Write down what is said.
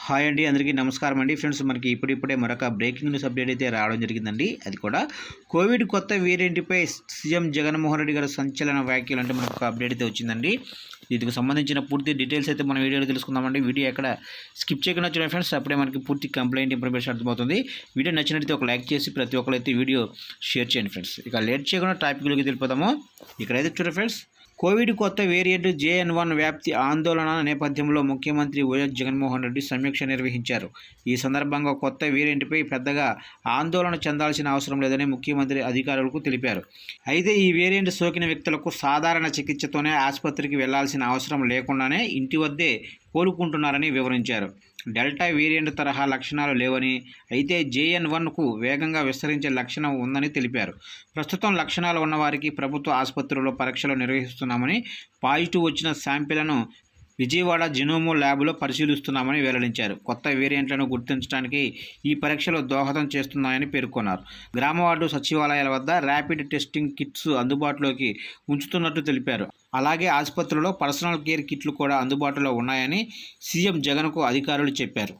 Hi అండి, అందరికీ నమస్కారం అండి. ఫ్రెండ్స్, మనకి ఇప్పుడిప్పుడే మరొక బ్రేకింగ్ న్యూస్ అప్డేట్ అయితే రావడం జరిగిందండి. అది కూడా కోవిడ్ కొత్త వేరియంట్పై సీఎం జగన్మోహన్ రెడ్డి గారు సంచలన వ్యాఖ్యలు అంటే మనకు ఒక అప్డేట్ అయితే వచ్చిందండి. దీనికి సంబంధించిన పూర్తి డీటెయిల్స్ అయితే మన వీడియోలో తెలుసుకుందామండి. వీడియో ఎక్కడ స్కిప్ చేయకుండా చూడండి ఫ్రెండ్స్, అప్పుడే మనకి పూర్తి కంప్లైంట్ ఇన్ఫర్మేషన్ అర్థమవుతుంది. వీడియో నచ్చినట్లయితే ఒక లైక్ చేసి ప్రతి ఒక్కరైతే వీడియో షేర్ చేయండి ఫ్రెండ్స్. ఇక లేట్ చేయకుండా టాపిక్లోకి వెళ్ళిపోదాము. ఇక్కడైతే చూడండి ఫ్రెండ్స్, కోవిడ్ కొత్త వేరియంట్ JN1 వ్యాప్తి ఆందోళన నేపథ్యంలో ముఖ్యమంత్రి వైఎస్ జగన్మోహన్ రెడ్డి సమీక్ష నిర్వహించారు. ఈ సందర్భంగా కొత్త వేరియంట్పై పెద్దగా ఆందోళన చెందాల్సిన అవసరం లేదని ముఖ్యమంత్రి అధికారులకు తెలిపారు. అయితే ఈ వేరియంట్ సోకిన వ్యక్తులకు సాధారణ చికిత్సతోనే ఆసుపత్రికి వెళ్లాల్సిన అవసరం లేకుండానే ఇంటి వద్దే కోలుకుంటున్నారని వివరించారు. డెల్టా వేరియంట్ తరహా లక్షణాలు లేవని, అయితే JN1కు వేగంగా విస్తరించే లక్షణం ఉందని తెలిపారు. ప్రస్తుతం లక్షణాలు ఉన్నవారికి ప్రభుత్వ ఆసుపత్రుల్లో పరీక్షలు నిర్వహిస్తున్నామని, పాజిటివ్ వచ్చిన శాంపిళ్లను విజయవాడ జినోమో ల్యాబ్లో పరిశీలిస్తున్నామని వెల్లడించారు. కొత్త వేరియంట్లను గుర్తించడానికి ఈ పరీక్షలు దోహదం చేస్తున్నాయని పేర్కొన్నారు. గ్రామ వార్డు సచివాలయాల వద్ద ర్యాపిడ్ టెస్టింగ్ కిట్స్ అందుబాటులోకి ఉంచుతున్నట్టు తెలిపారు. అలాగే ఆసుపత్రుల్లో పర్సనల్ కేర్ కిట్లు కూడా అందుబాటులో ఉన్నాయని సీఎం జగన్కు అధికారులు చెప్పారు.